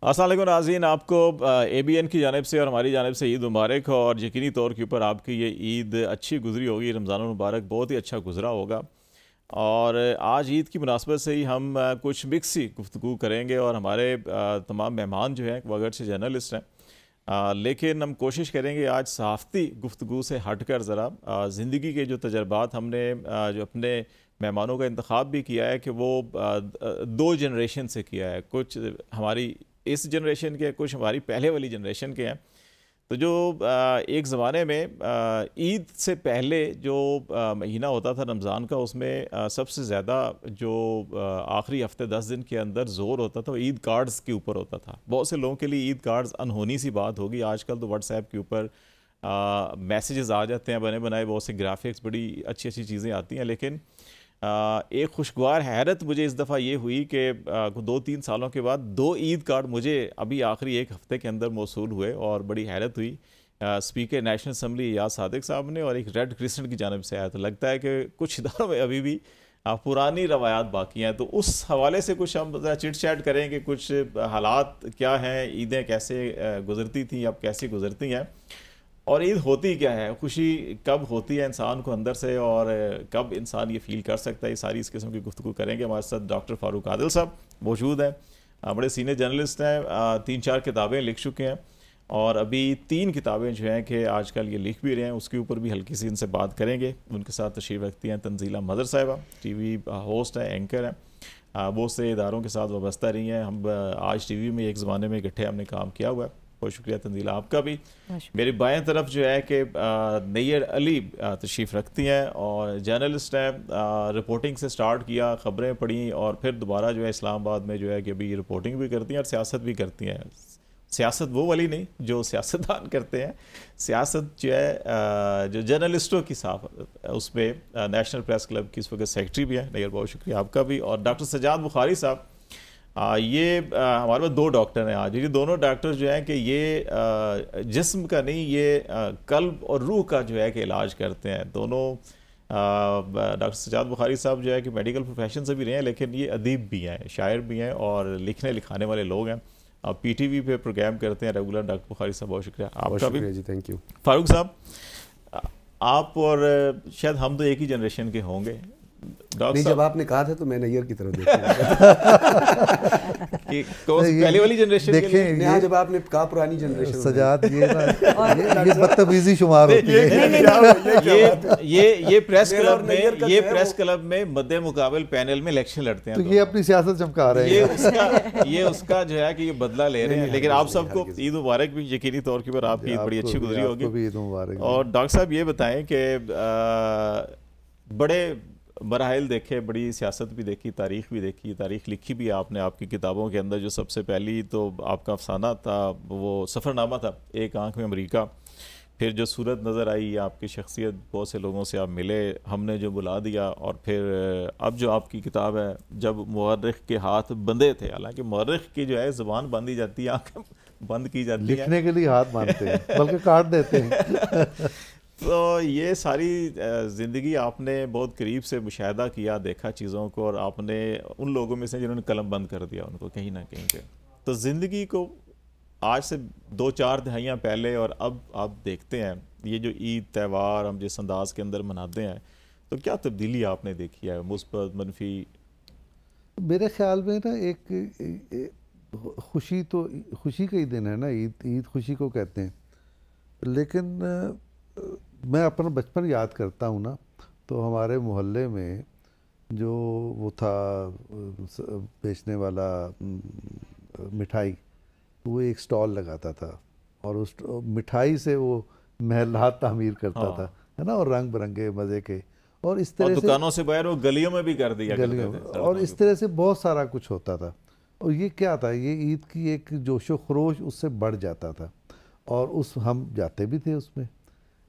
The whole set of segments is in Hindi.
अस्सलाम वालेकुम नाज़रीन, आपको ABN की जानिब से और हमारी जानिब से ईद मुबारक। और यकीनी तौर के ऊपर आपकी ये ईद अच्छी गुजरी होगी, रमज़ान मुबारक बहुत ही अच्छा गुजरा होगा। और आज ईद की मुनासबत से ही हम कुछ मिक्स ही गुफ्तगू करेंगे। और हमारे तमाम मेहमान जो हैं वो अगरचे जर्नलिस्ट हैं, लेकिन हम कोशिश करेंगे आज सहाफ़ती गुफ्तगू से हट कर ज़रा ज़िंदगी के जो तजर्बात हमने जो अपने मेहमानों का इंतखाब भी किया है कि वो दो जनरेशन से किया है। कुछ हमारी इस जनरेशन के, कुछ हमारी पहले वाली जनरेशन के हैं। तो जो एक ज़माने में ईद से पहले जो महीना होता था रमज़ान का, उसमें सबसे ज़्यादा जो आखिरी हफ्ते 10 दिन के अंदर ज़ोर होता था वो ईद कार्ड्स के ऊपर होता था। बहुत से लोगों के लिए ईद कार्ड्स अनहोनी सी बात होगी। आजकल तो व्हाट्सएप के ऊपर मैसेजेस आ जाते हैं बने बनाए, बहुत से ग्राफिक्स, बड़ी अच्छी अच्छी चीज़ें आती हैं। लेकिन एक खुशगवार हैरत मुझे इस दफ़ा ये हुई कि 2-3 सालों के बाद 2 ईद कार्ड मुझे अभी आखिरी एक हफ़्ते के अंदर मौसूल हुए और बड़ी हैरत हुई। स्पीकर नेशनल असम्बली याद सादिक साहब ने और एक रेड क्रिसेंट की जानिब से आया। तो लगता है कि कुछ इदारों में अभी भी पुरानी रवायात बाकी हैं। तो उस हवाले से कुछ हम चिट चैट करेंगे, कुछ हालात क्या हैं, ईदें कैसे गुजरती थी, अब कैसी गुजरती हैं, और ईद होती क्या है, खुशी कब होती है इंसान को अंदर से, और कब इंसान ये फील कर सकता है। ये सारी इस किस्म की गुफ्तगू करेंगे। हमारे साथ डॉक्टर फारूक आदिल साहब मौजूद हैं, बड़े सीनियर जर्नलिस्ट हैं, 3-4 किताबें लिख चुके हैं और अभी 3 किताबें जो हैं कि आजकल ये लिख भी रहे हैं, उसके ऊपर भी हल्की सी इनसे बात करेंगे। उनके साथ तशरीफ़ रखती हैं तंजीला मदर साहिबा, TV होस्ट हैं, एंकर हैं, बहुत से इदारों के साथ वाबस्ता रही हैं। हम आज TV में एक ज़माने में इकट्ठे हमने काम किया हुआ है। बहुत शुक्रिया तंजीला आपका भी। मेरी बाएं तरफ जो है कि नैयर अली तशरीफ़ रखती हैं और जर्नलिस्ट हैं, रिपोर्टिंग से स्टार्ट किया, ख़बरें पढ़ी और फिर दोबारा जो है इस्लामाबाद में जो है कि अभी रिपोर्टिंग भी करती हैं और सियासत भी करती हैं। सियासत वो वाली नहीं जो सियासतदान करते हैं, सियासत जो है जो जर्नलिस्टों की साफ, उसमें नेशनल प्रेस क्लब की इस वक्त सेक्रेटरी भी है। नैयर, बहुत शुक्रिया आपका भी। और डॉक्टर सजाद बुखारी साहब, ये हमारे पास 2 डॉक्टर हैं आज। ये दोनों डॉक्टर जो हैं कि ये जिस्म का नहीं, ये कल्ब और रूह का जो है कि इलाज करते हैं। दोनों डॉक्टर सजाद बुखारी साहब जो है कि मेडिकल प्रोफेशन से भी रहे हैं, लेकिन ये अदीब भी हैं, शायर भी हैं और लिखने लिखाने वाले लोग हैं। PTV पे प्रोग्राम करते हैं रेगुलर। डॉक्टर बुखारी साहब बहुत शुक्रिया आपका भी जी, थैंक यू। फारूक साहब, आप और शायद हम तो एक ही जनरेशन के होंगे। नहीं, जब आपने कहा था तो मैं नैयर की तरफ देखा कि पहले वाली जनरेशन देखें, जब आपने कहा पुरानी जनरेशन सजाद ये बदतमीजी शुमार होती है। ये प्रेस क्लब में मद्दे मुकाबल पैनल में इलेक्शन लड़ते हैं, तो ये अपनी सियासत चमका रहे हैं। ये उसका जो है कि ये बदला ले रहे हैं। लेकिन आप सबको ईद मुबारक भी, यकीनी तौर के ऊपर आपकी ईद बड़ी अच्छी गुजरी होगी। और डॉक्टर साहब ये बताएं कि बड़े मराहिल देखे, बड़ी सियासत भी देखी, तारीख़ भी देखी, तारीख़ लिखी भी आपने आपकी किताबों के अंदर। जो सबसे पहली तो आपका अफसाना था वो सफ़रनामा था, एक आंख में अमेरिका। फिर जो सूरत नज़र आई, आपकी शख्सियत, बहुत से लोगों से आप मिले, हमने जो बुला दिया। और फिर अब जो आपकी किताब है, जब मुअर्रिख़ के हाथ बंधे थे, हालांकि मुअर्रिख़ की जो है ज़ुबान बांधी जाती है, आँखें बंद की जाती है, लिखने के लिए हाथ बांधते हैं बल्कि काट देते हैं। तो ये सारी ज़िंदगी आपने बहुत करीब से मुशाहिदा किया, देखा चीज़ों को, और आपने उन लोगों में से जिन्होंने कलम बंद कर दिया उनको कहीं ना कहीं पे। तो ज़िंदगी को आज से 2-4 दहाइयाँ पहले और अब आप देखते हैं, ये जो ईद त्यौहार हम जिस अंदाज के अंदर मनाते हैं, तो क्या तब्दीली आपने देखी है, मुस्बत, मनफी? मेरे ख्याल में ना एक खुशी, तो खुशी का ही दिन है ना, ईद खुशी को कहते हैं। लेकिन मैं अपना बचपन याद करता हूँ ना, तो हमारे मोहल्ले में जो वो था बेचने वाला मिठाई, वो एक स्टॉल लगाता था और उस मिठाई से वो महलात तामीर करता था, है ना, और रंग बिरंगे मज़े के। और इस तरह से दुकानों से बाहर वो गलियों में भी कर दिया, गलियों में, और इस तरह से बहुत सारा कुछ होता था। और ये क्या था, ये ईद की एक जोशो खरोश उससे बढ़ जाता था और हम जाते भी थे उसमें।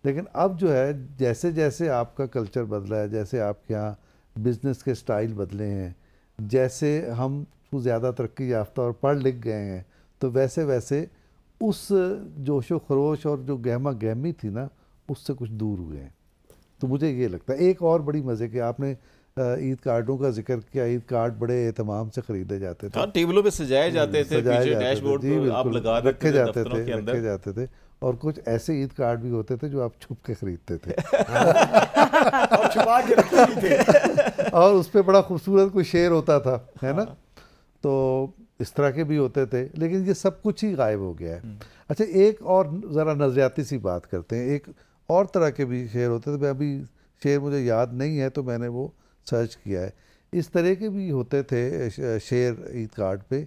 लेकिन अब जो है, जैसे जैसे आपका कल्चर बदला है, जैसे आपके यहाँ बिज़नेस के स्टाइल बदले हैं, जैसे हम ज़्यादा तरक्की याफ्ता और पढ़ लिख गए हैं, तो वैसे वैसे उस जोशो खरोश और जो गहमा गहमी थी ना, उससे कुछ दूर हुए हैं। तो मुझे ये लगता है। एक और बड़ी मज़े की, आपने ईद कार्डों का जिक्र किया, ईद कार्ड बड़े एहतमाम से खरीदे जाते थे, टेबलों पे सजाए जाते थे, पीछे डैशबोर्ड पे आप लगा रखे जाते थे। और कुछ ऐसे ईद कार्ड भी होते थे जो आप छुप के खरीदते थे और छुपा के रखते भी थे और उस पर बड़ा खूबसूरत कोई शेर होता था, है ना। तो इस तरह के भी होते थे, लेकिन ये सब कुछ ही गायब हो गया है। अच्छा, एक और ज़रा नज़रियाती सी बात करते हैं। एक और तरह के भी शेर होते थे, मैं अभी शेर मुझे याद नहीं है तो मैंने वो सर्च किया है। इस तरह के भी होते थे शेर ईद कार्ड पे,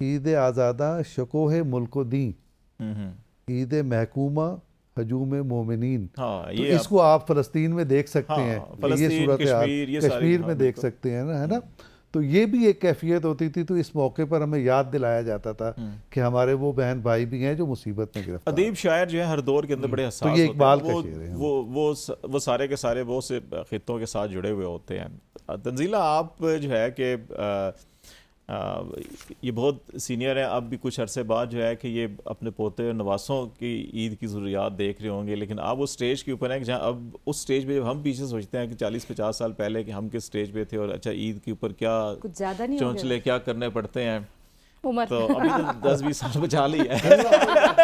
ईद आज़ादा शकोहे मुल्को दी, ईद महकूमा हजूम मोमिनीन। हाँ, तो इसको आप फ़लस्तीन में देख सकते हैं, ये सूरत कश्मीर में देख सकते हैं ना, है ना। तो ये भी एक कैफियत होती थी। तो इस मौके पर हमें याद दिलाया जाता था कि हमारे वो बहन भाई भी हैं जो मुसीबत में गिरफ्तार। अदीब शायर जो है हर दौर के अंदर बड़े हसास तो ये इकबाल होते हैं, का शेर है। वो सारे के सारे वो से खित्तों के साथ जुड़े हुए होते हैं। तंजीला, आप जो है कि ये बहुत सीनियर है, अब भी कुछ अरसे बाद जो है कि ये अपने पोते और नवासों की ईद की ज़रूरियात देख रहे होंगे, लेकिन आप उस स्टेज के ऊपर हैं कि जहाँ अब उस स्टेज पे जब हम पीछे सोचते हैं कि 40-50 साल पहले कि हम किस स्टेज पे थे और अच्छा ईद के ऊपर क्या कुछ ज़्यादा नहीं चौंचले क्या करने पड़ते हैं, उम्र तो अभी तो 10-20 साल बचा ली है।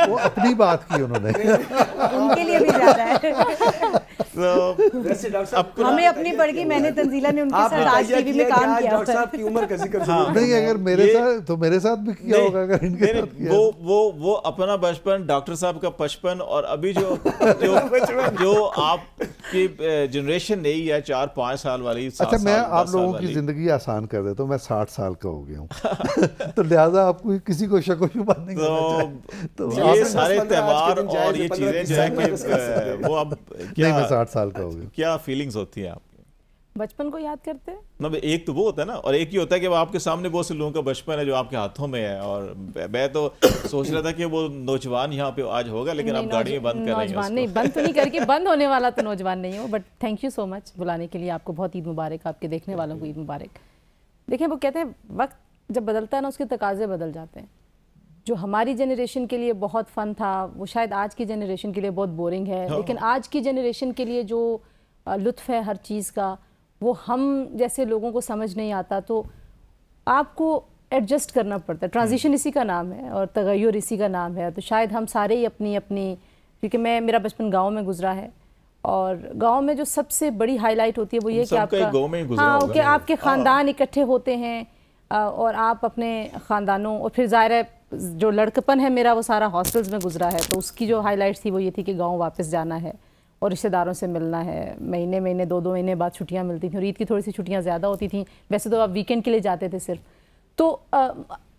वो अपनी बात की उन्होंने उनके लिए भी ज़्यादा है। तो हमें अपनी पड़ गई, मैंने तंजीला ने उनके साथ आज टीवी में काम किया। डॉक्टर साहब की उम्र का जिक्र नहीं, अगर मेरे साथ तो मेरे साथ भी किया होगा, अगर इनके साथ किया। वो अपना बचपन, डॉक्टर साहब का बचपन, और अभी जो आपकी जनरेशन नहीं है 4-5 साल वाली। अच्छा, मैं आप लोगों की जिंदगी आसान कर देता हूँ। मैं 60 साल का हो गया हूँ तो लिहाजा आपको किसी को शक व शुबा नहीं करना चाहिए। तो ये सारे त्यौहार और ये चीजें जो है कि वो अब नहीं, मैं 60 साल का हो गया। क्या फीलिंग्स होती हैं आपकी? बचपन को याद करते हैं ना, एक तो वो होता है ना, और एक ही होता है कि वो आपके सामने बहुत से लोगों का बचपन है जो आपके हाथों में है। और मैं तो सोच रहा था कि वो नौजवान यहाँ पे आज होगा, लेकिन आप गाड़ी में बंद कर रहे हैं। नौजवान नहीं, बंद तो नहीं करके, बंद होने वाला तो नौजवान नहीं हो। But thank you so much बुलाने के लिए। आपको बहुत ईद मुबारक, आपके देखने वालों को ईद मुबारक। देखिए, वो कहते हैं वक्त जब बदलता है ना, उसके तकाजे बदल जाते हैं। जो हमारी जनरेशन के लिए बहुत फ़न था, वो शायद आज की जनरेशन के लिए बहुत बोरिंग है। लेकिन आज की जनरेशन के लिए जो लुत्फ़ है हर चीज़ का, वो हम जैसे लोगों को समझ नहीं आता। तो आपको एडजस्ट करना पड़ता है। ट्रांजिशन इसी का नाम है और तगय्युर इसी का नाम है। तो शायद हम सारे ही अपनी अपनी, क्योंकि मेरा बचपन गाँव में गुजरा है, और गांव में जो सबसे बड़ी हाईलाइट होती है वो ये कि आपका आपके ख़ानदान इकट्ठे होते हैं और आप अपने ख़ानदानों, और फिर ज़ाहिर है जो लड़कपन है मेरा वो सारा हॉस्टल्स में गुजरा है। तो उसकी जो हाईलाइट थी वो ये थी कि गांव वापस जाना है और रिश्तेदारों से मिलना है। महीने 2 महीने बाद छुट्टियां मिलती थी और ईद की थोड़ी सी छुट्टियां ज़्यादा होती थी। वैसे तो आप वीकेंड के लिए जाते थे सिर्फ। तो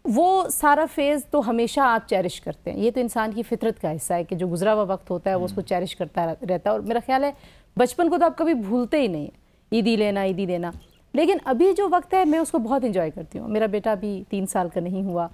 वो सारा फेज़ तो हमेशा आप चेरिश करते हैं। ये तो इंसान की फितरत का हिस्सा है कि जो गुजरा हुआ वक्त होता है वो उसको चेरिश करता रहता है। और मेरा ख्याल है बचपन को तो आप कभी भूलते ही नहीं, ईदी लेना। लेकिन अभी जो वक्त है मैं उसको बहुत इंजॉय करती हूँ। मेरा बेटा अभी 3 साल का नहीं हुआ।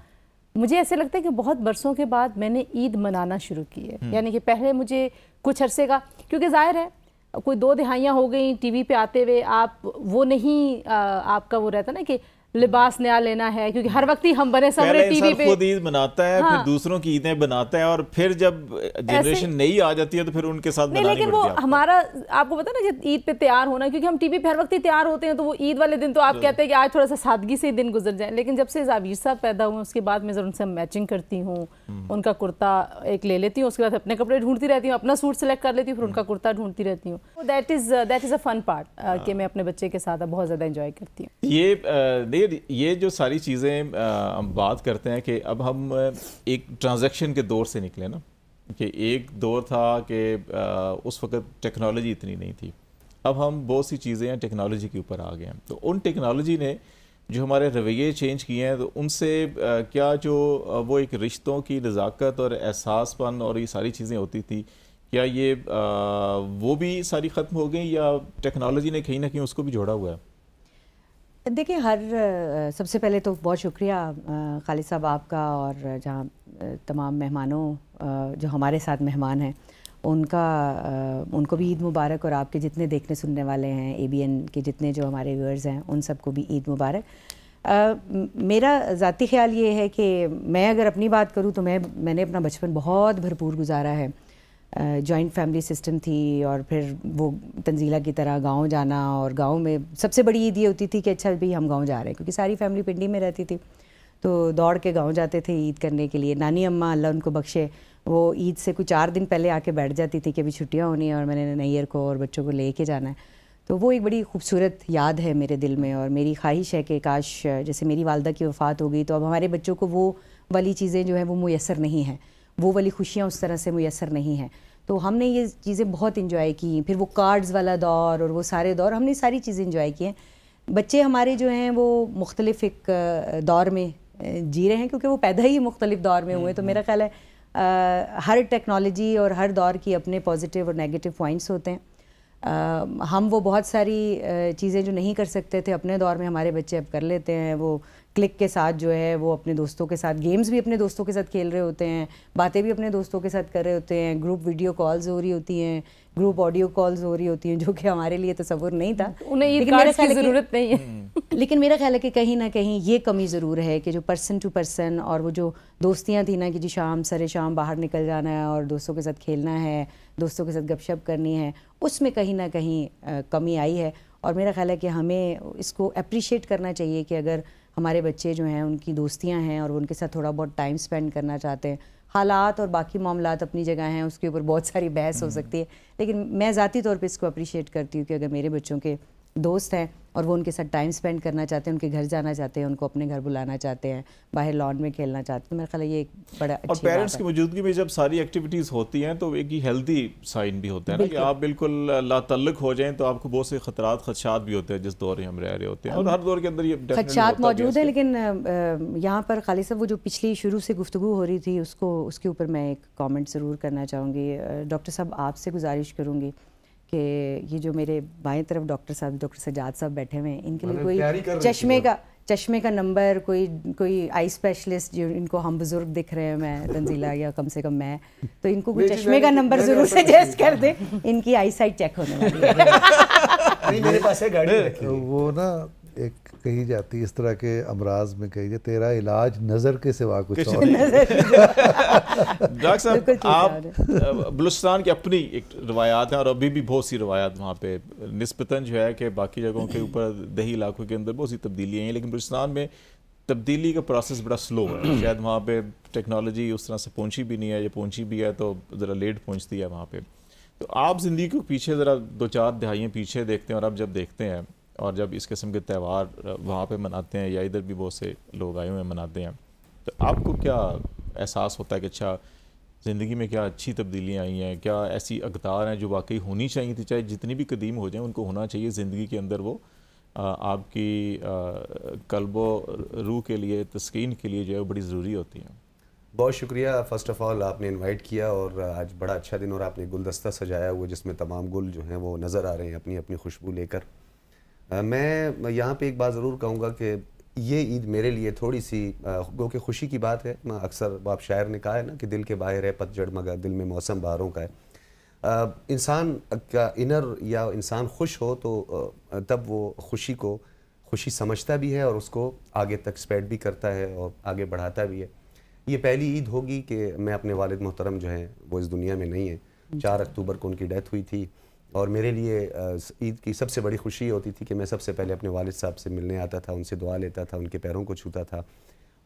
मुझे ऐसे लगता है कि बहुत बरसों के बाद मैंने ईद मनाना शुरू की है। यानी कि पहले मुझे कुछ अरसे का, क्योंकि जाहिर है कोई 2 दिहाइयाँ हो गई टीवी पे आते हुए, आप वो नहीं आपका वो रहता ना कि लिबास नया लेना है, क्योंकि हर वक्त ही हम बने समरे टीवी पे खुद ईद मनाता है। हाँ। फिर दूसरों की ईदें बनाता है, और फिर जब जनरेशन नई आ जाती है तो फिर उनके साथ नहीं। लेकिन वो हमारा, आपको पता ना कि ईद पे तैयार होना, क्योंकि हम टीवी पे हर वक्त ही तैयार होते हैं, तो वो ईद वाले दिन तो आप कहते हैं कि आज थोड़ा सा सादगी से दिन गुजर जाए। लेकिन जब से जावीर साहब पैदा हुए उसके बाद मैं उनसे मैचिंग करती हूँ, उनका कुर्ता एक ले लेती हूँ, उसके बाद अपने कपड़े ढूंढती रहती हूँ, अपना सूट सेलेक्ट कर लेती हूँ, फिर उनका कुर्ता ढूंढती रहती हूँ। That is a fun part कि मैं अपने बच्चे के साथ बहुत ज़्यादा इंजॉय करती हूँ। ये जो सारी चीज़ें हम बात करते हैं कि अब हम एक ट्रांजैक्शन के दौर से निकले ना, कि एक दौर था कि उस वक्त टेक्नोलॉजी इतनी नहीं थी। अब हम बहुत सी चीज़ें टेक्नोलॉजी के ऊपर आ गए हैं। तो उन टेक्नोलॉजी ने जो हमारे रवैये चेंज किए हैं, तो उनसे क्या जो वो एक रिश्तों की नज़ाकत और एहसासपन और ये सारी चीज़ें होती थी, क्या ये वो भी सारी ख़त्म हो गई, या टेक्नोलॉजी ने कहीं ना कहीं उसको भी जोड़ा हुआ है? देखिए, सबसे पहले तो बहुत शुक्रिया खालिद साहब आपका, और जहाँ तमाम मेहमानों जो हमारे साथ मेहमान हैं उनको भी ईद मुबारक, और आपके जितने देखने सुनने वाले हैं, ABN के जितने जो हमारे व्यूअर्स हैं उन सबको भी ईद मुबारक। मेरा ज़ाती ख्याल ये है कि मैं अगर अपनी बात करूँ तो मैंने अपना बचपन बहुत भरपूर गुजारा है। जॉइंट फैमिली सिस्टम थी, और फिर वो तंजीला की तरह गांव जाना, और गांव में सबसे बड़ी ईद ये होती थी कि अच्छा भाई हम गांव जा रहे हैं, क्योंकि सारी फैमिली पिंडी में रहती थी, तो दौड़ के गांव जाते थे ईद करने के लिए। नानी अम्मा अल्लाह उनको बख्शे, वो ईद से कुछ 4 दिन पहले आके बैठ जाती थी कि अभी छुट्टियाँ होनी है और मैंने नैयर को और बच्चों को ले के जाना है। तो वो एक बड़ी खूबसूरत याद है मेरे दिल में, और मेरी ख्वाहिश है कि काश जैसे मेरी वालदा की वफ़ात हो गई तो अब हमारे बच्चों को वो वाली चीज़ें जो है वो मुयस्सर नहीं हैं, वो वाली खुशियाँ उस तरह से मुयस्सर नहीं हैं। तो हमने ये चीज़ें बहुत इंजॉय की, फिर वो कार्ड्स वाला दौर और वो सारे दौर हमने सारी चीज़ें इंजॉय की हैं। बच्चे हमारे जो हैं वो मुख्तलिफ एक दौर में जी रहे हैं, क्योंकि वो पैदा ही मुख्तलिफ दौर में हुए। तो मेरा ख्याल है हर टेक्नोलॉजी और हर दौर की अपने पॉजिटिव और नेगेटिव पॉइंट्स होते हैं। हम वो बहुत सारी चीज़ें जो नहीं कर सकते थे अपने दौर में, हमारे बच्चे अब कर लेते हैं। वो क्लिक के साथ जो है वो अपने दोस्तों के साथ गेम्स भी अपने दोस्तों के साथ खेल रहे होते हैं, बातें भी अपने दोस्तों के साथ कर रहे होते हैं, ग्रुप वीडियो कॉल्स हो रही होती हैं, ग्रुप ऑडियो कॉल्स हो रही होती हैं, जो कि हमारे लिए तसव्वुर नहीं था। उन्हें ईद कार्ड की ज़रूरत नहीं है। लेकिन मेरा ख्याल है कि कहीं ना कहीं ये कमी ज़रूर है कि जो पर्सन टू पर्सन और वो जो दोस्तियाँ थी ना कि जी शाम सरे शाम बाहर निकल जाना है और दोस्तों के साथ खेलना है, दोस्तों के साथ गपशप करनी है, उसमें कहीं ना कहीं कमी आई है। और मेरा ख्याल है कि हमें इसको अप्रिशिएट करना चाहिए कि अगर हमारे बच्चे जो हैं उनकी दोस्तियां हैं और वो उनके साथ थोड़ा बहुत टाइम स्पेंड करना चाहते हैं, हालात और बाकी मामलात अपनी जगह हैं, उसके ऊपर बहुत सारी बहस हो सकती है, लेकिन मैं ज़ाती तौर पे इसको अप्रिशिएट करती हूँ कि अगर मेरे बच्चों के दोस्त हैं और वो उनके साथ टाइम स्पेंड करना चाहते हैं, उनके घर जाना चाहते हैं, उनको अपने घर बुलाना चाहते हैं, बाहर लॉन में खेलना चाहते हैं, तो मेरा ख्याल है ये एक बड़ा अच्छी और बात पेरेंट्स की है। मौजूदगी में जब सारी एक्टिविटीज़ होती हैं तो एक ही हेल्दी साइन भी होता है ना कि आप बिल्कुल लातल्लुक हो जाएं तो आपको बहुत से खदशात भी होते हैं जिस दौर में हम रह रहे होते हैं, और हर दौर के अंदर ये खदशात मौजूद है। लेकिन यहाँ पर खालिद साहब वो जो पिछली शुरू से गुफ्तगू हो रही थी उसके ऊपर मैं एक कॉमेंट ज़रूर करना चाहूँगी। डॉक्टर साहब आपसे गुजारिश करूँगी कि ये जो मेरे बाएं तरफ डॉक्टर सजाद साहब बैठे हुए हैं, इनके लिए कोई चश्मे का नंबर, कोई आई स्पेशलिस्ट जो इनको हम बुजुर्ग दिख रहे हैं, मैं तंजीला या कम से कम मैं, तो इनको कोई चश्मे का नंबर जरूर सजेस्ट कर दे, इनकी आई साइट चेक होने वाली है। नहीं, मेरे पास है गाड़ी रखी है। वो ना एक कही जाती इस तरह के अमराज में कही जाए, तेरा इलाज नज़र के सिवा कुछ और डॉक्टर साहब आप बलूचिस्तान की अपनी एक रवायात हैं और अभी भी बहुत सी रवायात वहाँ पे निस्बतन जो है कि बाकी जगहों के ऊपर दही इलाकों के अंदर बहुत सी तब्दीलियाँ हैं, लेकिन बलूचिस्तान में तब्दीली का प्रोसेस बड़ा स्लो है। शायद वहाँ पे टेक्नोलॉजी उस तरह से पहुँची भी नहीं है, या पहुँची भी है तो ज़रा लेट पहुँचती है वहाँ पे। तो आप ज़िंदगी को पीछे ज़रा 2-4 दहाइयाँ पीछे देखते हैं और अब जब देखते हैं और जब इस किस्म के त्यौहार वहाँ पे मनाते हैं या इधर भी बहुत से लोग आए हुए हैं मनाते हैं, तो आपको क्या एहसास होता है कि अच्छा ज़िंदगी में क्या अच्छी तब्दीलियाँ आई हैं, क्या ऐसी अक़दार हैं जो वाकई होनी चाहिए थी, चाहे जितनी भी कदीम हो जाएं उनको होना चाहिए ज़िंदगी के अंदर, वो आपकी क़ल्बो रूह के लिए, तस्कीन के लिए जो है वो बड़ी ज़रूरी होती हैं। बहुत शुक्रिया फ़र्स्ट ऑफ़ ऑल आपने इनवाइट किया, और आज बड़ा अच्छा दिन और आपने गुलदस्ता सजाया हुआ जिसमें तमाम गुल जो हैं वो नज़र आ रहे हैं अपनी अपनी खुशबू लेकर। मैं यहाँ पे एक बात ज़रूर कहूँगा कि ये ईद मेरे लिए थोड़ी सी क्योंकि खुशी की बात है। अक्सर आप शायर ने कहा है ना कि दिल के बाहर है पतझड़ मगर दिल में मौसम बहारों का है। इंसान का इनर या इंसान खुश हो तो तब वो खुशी समझता भी है और उसको आगे तक स्प्रेड भी करता है और आगे बढ़ाता भी है। ये पहली ईद होगी कि मैं अपने वालिद मोहतरम जो हैं वो इस दुनिया में नहीं है। 4 अक्टूबर को उनकी डेथ हुई थी, और मेरे लिए ईद की सबसे बड़ी खुशी होती थी कि मैं सबसे पहले अपने वालिद साहब से मिलने आता था, उनसे दुआ लेता था, उनके पैरों को छूता था,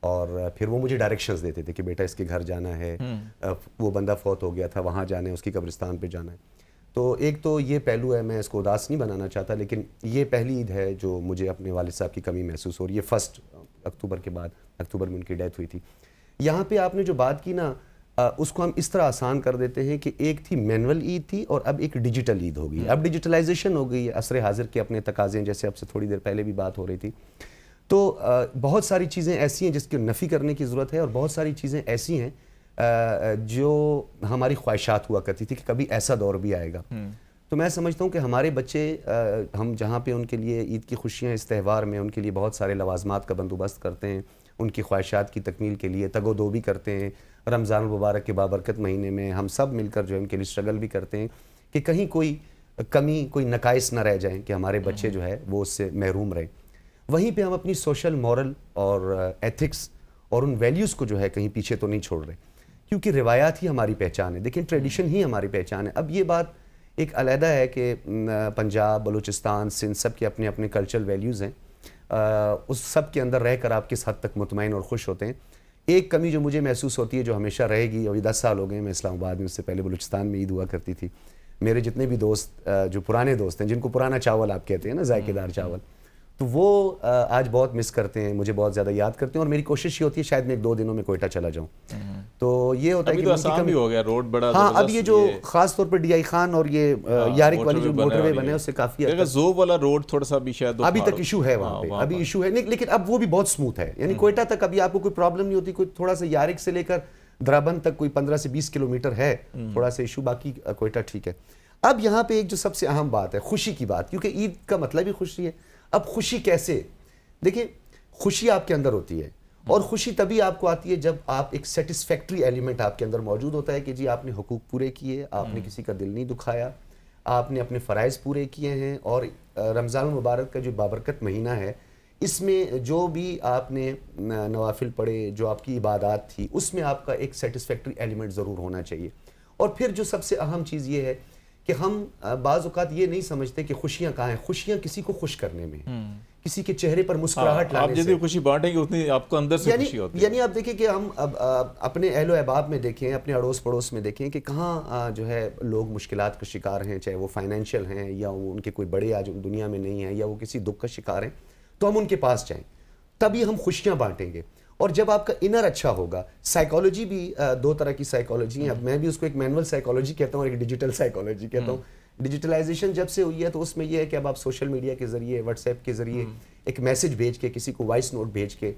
और फिर वो मुझे डायरेक्शंस देते थे कि बेटा इसके घर जाना है, वो बंदा फौत हो गया था वहाँ जाना है, उसकी कब्रिस्तान पे जाना है। तो एक तो ये पहलू है, मैं इसको उदास नहीं बनाना चाहता, लेकिन ये पहली ईद है जो मुझे अपने वालिद साहब की कमी महसूस हो रही है। 1 अक्टूबर के बाद, अक्टूबर में उनकी डेथ हुई थी। यहाँ पे आपने जो बात की ना, उसको हम इस तरह आसान कर देते हैं कि एक थी मैनुअल ईद थी और अब एक डिजिटल ईद हो गई है। अब डिजिटलाइजेशन हो गई है, असरे हाजिर के अपने तकाज़े, जैसे आपसे थोड़ी देर पहले भी बात हो रही थी। तो बहुत सारी चीज़ें ऐसी हैं जिसकी नफ़ी करने की ज़रूरत है, और बहुत सारी चीज़ें ऐसी हैं जो हमारी ख्वाहिशात हुआ करती थी कि कभी ऐसा दौर भी आएगा। तो मैं समझता हूँ कि हमारे बच्चे, हम जहाँ पे उनके लिए ईद की खुशियाँ इस त्यौहार में उनके लिए बहुत सारे लवाजमात का बंदोबस्त करते हैं, उनकी ख्वाहिशात की तकमील के लिए तगो-दो भी करते हैं। रमज़ान मुबारक के बाबरकत महीने में हम सब मिलकर जो है उनके लिए स्ट्रगल भी करते हैं कि कहीं कोई कमी, कोई नकाइस न रह जाएं कि हमारे बच्चे जो है वो उससे महरूम रहें। वहीं पे हम अपनी सोशल, मॉरल और एथिक्स और उन वैल्यूज़ को जो है कहीं पीछे तो नहीं छोड़ रहे, क्योंकि रिवायात ही हमारी पहचान है। देखिए ट्रेडिशन ही हमारी पहचान है। अब ये बात एक अलहदा है कि पंजाब, बलूचिस्तान, सिंध सब के अपने अपने कल्चरल वैल्यूज़ हैं, उस सब के अंदर रहकर आप किस हद तक मुतमईन और खुश होते हैं। एक कमी जो मुझे महसूस होती है, जो हमेशा रहेगी, अभी 10 साल हो गए मैं इस्लामाबाद में, उससे पहले बलूचिस्तान में ईद हुआ करती थी। मेरे जितने भी दोस्त जो पुराने दोस्त हैं, जिनको पुराना चावल आप कहते हैं ना, जायकेदार चावल, तो वो आज बहुत मिस करते हैं, मुझे बहुत ज़्यादा याद करते हैं। और मेरी कोशिश ये होती है शायद मैं 1-2 दिनों में कोयटा चला जाऊँ। तो ये होता है कि तो आसान भी हो गया, रोड बड़ा। हाँ, अब ये जो खास तौर पर DI खान और ये यारिक वाली जो मोटरवे बने उससे काफ़ी ज़ोब वाला रोड थोड़ा सा भी शायद अभी तक इशू है वहाँ पे, अभी इशू है, लेकिन अब वो भी बहुत स्मूथ है। यानी कोयटा तक अभी आपको कोई प्रॉब्लम नहीं होती। कोई थोड़ा सा यारिक से लेकर द्राबन तक कोई 15 से 20 किलोमीटर है थोड़ा सा इशू, बाकी कोयटा ठीक है। अब यहाँ पे एक जो सबसे अहम बात है खुशी की बात, क्योंकि ईद का मतलब ही खुशी है। अब खुशी कैसे? देखिए खुशी आपके अंदर होती है, और खुशी तभी आपको आती है जब आप एक सेटिस्फैक्ट्री एलिमेंट आपके अंदर मौजूद होता है कि जी आपने हुकूक पूरे किए, आपने किसी का दिल नहीं दुखाया, आपने अपने फ़राइज़ पूरे किए हैं। और रमज़ान मुबारक का जो बाबरकत महीना है, इसमें जो भी आपने नवाफिल पढ़े, जो आपकी इबादत थी, उसमें आपका एक सेटिस्फैक्ट्री एलिमेंट ज़रूर होना चाहिए। और फिर जो सबसे अहम चीज़ ये है कि हम बाज़ औक़ात ये नहीं समझते कि खुशियाँ कहाँ हैं। खुशियाँ किसी को खुश करने में, किसी के चेहरे पर मुस्कुराहट लाने से। आप जितनी खुशी बांटेंगे उतनी आपको अंदर से खुशी होती है। यानी आप देखिए कि हम अपने अहलो अहबाब में देखें, अपने अड़ोस पड़ोस में देखें कि कहाँ जो है लोग मुश्किलात का शिकार हैं, चाहे वो फाइनेंशियल हैं या वो उनके कोई बड़े आज दुनिया में नहीं हैं या वो किसी दुख का शिकार हैं, तो हम उनके पास जाएं, तभी हम खुशियाँ बांटेंगे। और जब आपका इनर अच्छा होगा, साइकोलॉजी भी 2 तरह की साइकोलॉजी है। अब मैं भी उसको एक मैनुअल साइकोलॉजी कहता हूँ और एक डिजिटल साइकोलॉजी कहता हूँ। डिजिटलाइजेशन जब से हुई है तो उसमें यह है कि अब आप सोशल मीडिया के ज़रिए, व्हाट्सएप के ज़रिए एक मैसेज भेज के, किसी को वॉइस नोट भेज के,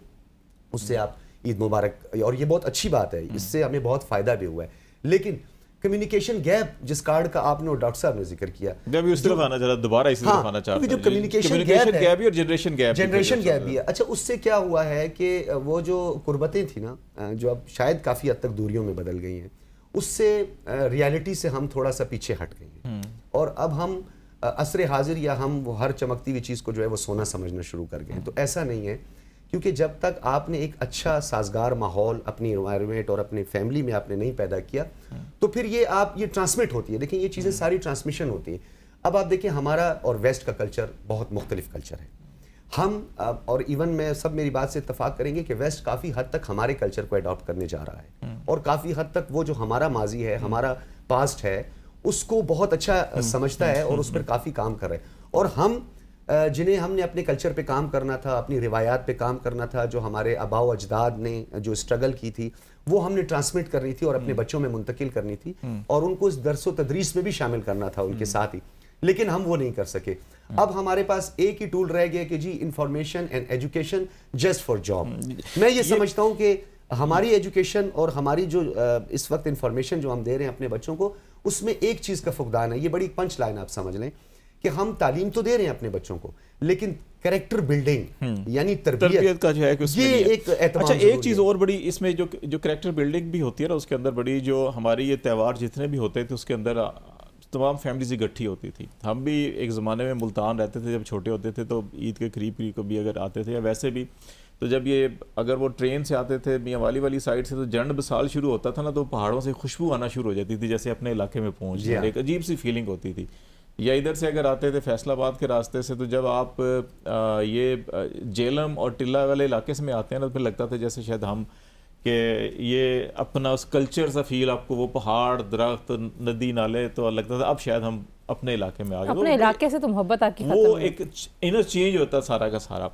उससे आप ईद मुबारक, और ये बहुत अच्छी बात है, इससे हमें बहुत फ़ायदा भी हुआ है। लेकिन कम्युनिकेशन गैप जिस कार्ड का आपने और डॉक्टर साहब ने जिक्र किया, मैं भी उस तरफ आना चाह रहा, दोबारा इसी तरफ आना चाहता हूं। जो कम्युनिकेशन गैप भी और जनरेशन गैप भी है। अच्छा, उससे क्या हुआ है कि वो जो कुर्बतें थी ना, जो अब शायद काफ़ी हद तक दूरियों में बदल गई हैं, उससे रियलिटी से हम थोड़ा सा पीछे हट गए हैं। और अब हम असरे हाजिर या हम वो हर चमकती हुई चीज़ को जो है वो सोना समझना शुरू कर गए। तो ऐसा नहीं है, क्योंकि जब तक आपने एक अच्छा साजगार माहौल अपनी एनवायरनमेंट और अपनी फैमिली में आपने नहीं पैदा किया, तो फिर ये ट्रांसमिट होती है। देखिए ये चीज़ें सारी ट्रांसमिशन होती है। अब आप देखिए हमारा और वेस्ट का कल्चर बहुत मुख्तलिफ कल्चर है। हम और इवन मैं सब मेरी बात से इत्तफाक करेंगे कि वेस्ट काफ़ी हद तक हमारे कल्चर को अडॉप्ट करने जा रहा है, और काफ़ी हद तक वो जो हमारा माजी है, हमारा पास्ट है, उसको बहुत अच्छा समझता है और उस पर काफ़ी काम कर रहे हैं। और हम जिन्हें हमने अपने कल्चर पे काम करना था, अपनी रिवायात पे काम करना था, जो हमारे आबाओ अजदाद ने जो स्ट्रगल की थी, वो हमने ट्रांसमिट करनी थी और अपने बच्चों में मुंतकिल करनी थी, और उनको इस दरसो तदरीस में भी शामिल करना था उनके साथ ही, लेकिन हम वो नहीं कर सके। अब हमारे पास एक ही टूल रह गया कि जी information and education just for job. मैं ये समझता हूँ कि हमारी एजुकेशन और हमारी जो इस वक्त इंफॉर्मेशन जो हम दे रहे हैं अपने बच्चों को, उसमें एक चीज़ का फुकदान है। ये बड़ी पंच लाइन आप समझ लें कि हम तालीम तो दे रहे हैं अपने बच्चों को, लेकिन कैरेक्टर बिल्डिंग यानी तरबियत का जो है कि ये एक अच्छा, एक चीज़ और बड़ी इसमें जो कैरेक्टर बिल्डिंग भी होती है ना, उसके अंदर बड़ी जो हमारे ये त्यौहार जितने भी होते थे उसके अंदर तमाम फैमिलीज इकट्ठी होती थी। हम भी एक ज़माने में मुल्तान रहते थे, जब छोटे होते थे तो ईद के करीब कभी अगर आते थे या वैसे भी, तो जब ये अगर वो ट्रेन से आते थे मियाँ वाली साइड से, तो जंड बसाल शुरू होता था ना, तो पहाड़ों से खुशबू आना शुरू हो जाती थी, जैसे अपने इलाके में पहुँच गए, एक अजीब सी फीलिंग होती थी। या इधर से अगर आते थे फैसलाबाद के रास्ते से, तो जब आप ये जेलम और टिल्ला वाले इलाके से में आते हैं ना, तो फिर लगता था जैसे शायद हम कि ये अपना उस कल्चर सा फील आपको, वो पहाड़, दरख्त, नदी, नाले, तो लगता था अब शायद हम अपने इलाके में आ गए। अपने इलाके से तो मोहब्बत आपकी वो एक इनर चेंज होता सारा का सारा।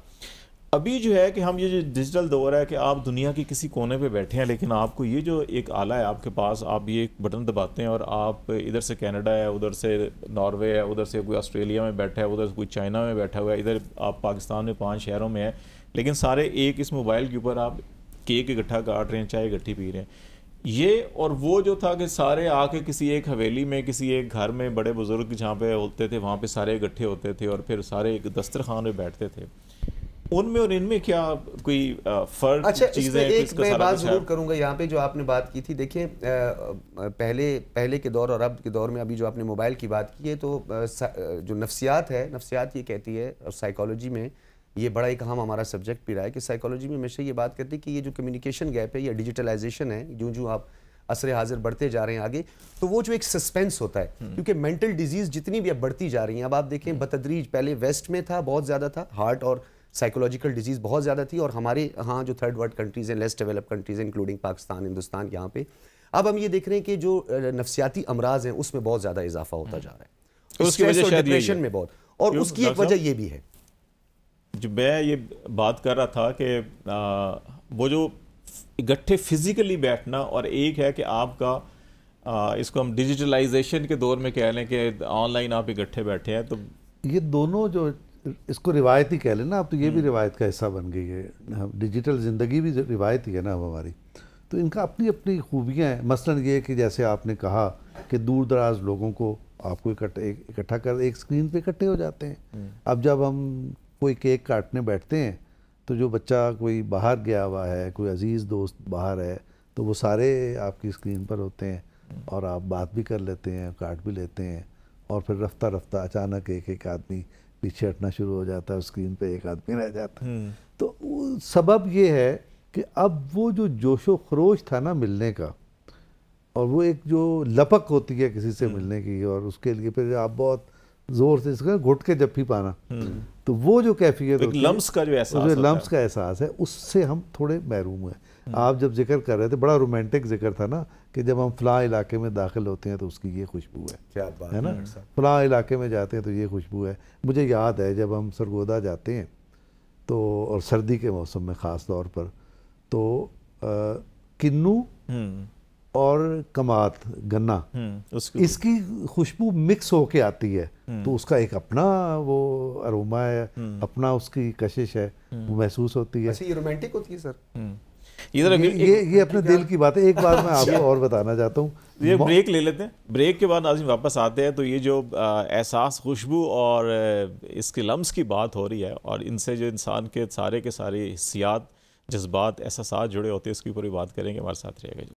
अभी जो है कि हम ये जो डिजिटल दौर है कि आप दुनिया के किसी कोने पे बैठे हैं, लेकिन आपको ये जो एक आला है आपके पास, आप ये एक बटन दबाते हैं और आप इधर से कनाडा है, उधर से नॉर्वे है, उधर से कोई ऑस्ट्रेलिया में बैठा है, उधर से कोई चाइना में बैठा हुआ है, इधर आप पाकिस्तान में 5 शहरों में है, लेकिन सारे एक इस मोबाइल के ऊपर आप केक इकट्ठा काट रहे हैं, चाय इकट्ठी पी रहे हैं। ये और वो जो था कि सारे आके किसी एक हवेली में, किसी एक घर में, बड़े बुजुर्ग जहाँ पे होते थे वहाँ पे सारे इकट्ठे होते थे और फिर सारे एक दस्तरखान में बैठते थे। उनमें और इनमें क्या कोई फर्क? अच्छा, चीज़ें एक मैं बात जरूर करूंगा यहाँ पे जो आपने बात की थी। देखिए पहले के दौर और अब के दौर में, अभी जो आपने मोबाइल की बात की है, तो जो नफ्सियात है, नफ्सियात ये कहती है, और साइकोलॉजी में ये बड़ा एक अहम हमारा सब्जेक्ट भी रहा है कि साइकोलॉजी में हमेशा ये बात करती है कि ये जो कम्युनिकेशन गैप है या डिजिटलाइजेशन है, जो आप असर हाजिर बढ़ते जा रहे हैं आगे, तो वो जो एक सस्पेंस होता है, क्योंकि मेंटल डिजीज जितनी भी अब बढ़ती जा रही हैं, अब आप देखें बतदरीज पहले वेस्ट में था, बहुत ज़्यादा था, हार्ट और साइकोलॉजिकल डिजीज़ बहुत ज़्यादा थी, और हमारे यहाँ जो थर्ड वर्ल्ड कंट्रीज़ हैं, लेस डेवलप कंट्रीज़ हैं इंक्लूडिंग पाकिस्तान, हिंदुस्तान, यहाँ पे अब हम ये देख रहे हैं कि जो नफसियाती अमराज हैं उसमें बहुत ज़्यादा इजाफा होता जा रहा है, तो उसकी वजह शायद डिप्रेशन में बहुत, और उसकी एक वजह ये भी है। जो मैं ये बात कर रहा था कि वो जो इकट्ठे फिजिकली बैठना, और एक है कि आपका इसको हम डिजिटलाइजेशन के दौर में कह लें कि ऑनलाइन आप इकट्ठे बैठे हैं, तो ये दोनों जो इसको रिवायती कह लें ना, अब तो ये भी रिवायत का हिस्सा बन गई है, हम डिजिटल ज़िंदगी भी रिवायत ही है ना हमारी, तो इनका अपनी अपनी खूबियाँ हैं। मसलन ये कि जैसे आपने कहा कि दूर दराज लोगों को आपको इकट्ठा कर एक स्क्रीन पे इकट्ठे हो जाते हैं। अब जब हम कोई केक काटने बैठते हैं तो जो बच्चा कोई बाहर गया हुआ है, कोई अजीज़ दोस्त बाहर है, तो वो सारे आपकी स्क्रीन पर होते हैं और आप बात भी कर लेते हैं, काट भी लेते हैं, और फिर रफ्ता रफ्ता अचानक एक आदमी पीछे हटना शुरू हो जाता है, स्क्रीन पे एक आदमी रह जाता है। तो सबब ये है कि अब वो जो जोशो खरोश था ना मिलने का, और वो एक जो लपक होती है किसी से मिलने की, और उसके लिए फिर आप बहुत जोर से इसका घुट के जप्फी पाना, तो वो जो कैफियत होती है, लम्स का जो एहसास है, उससे हम थोड़े महरूम हैं। आप जब जिक्र कर रहे थे, बड़ा रोमांटिक जिक्र था ना कि जब हम फलां इलाके में दाखिल होते हैं तो उसकी ये खुशबू है, क्या बात है ना, फलां इलाके में जाते हैं तो ये खुशबू है। मुझे याद है जब हम सरगोदा जाते हैं तो, और सर्दी के मौसम में ख़ास तौर पर, तो किन्नू और कमात गन्ना, इसकी खुशबू मिक्स होके आती है, तो उसका एक अपना वो अरोमा है, अपना उसकी कशिश है, वो महसूस होती है। ये रोमांटिक होती है सर। ये अपने दिल की बात है। एक बात मैं आपको और बताना चाहता हूँ, ये ब्रेक ले लेते हैं, ब्रेक के बाद नाज़रीन वापस आते हैं। तो ये जो एहसास, खुशबू और इसके लम्स की बात हो रही है, और इनसे जो इंसान के सारे हिस्सियात, जज्बात, एहसास जुड़े होते हैं, इसके ऊपर भी बात करेंगे। हमारे साथ रहिएगा जी।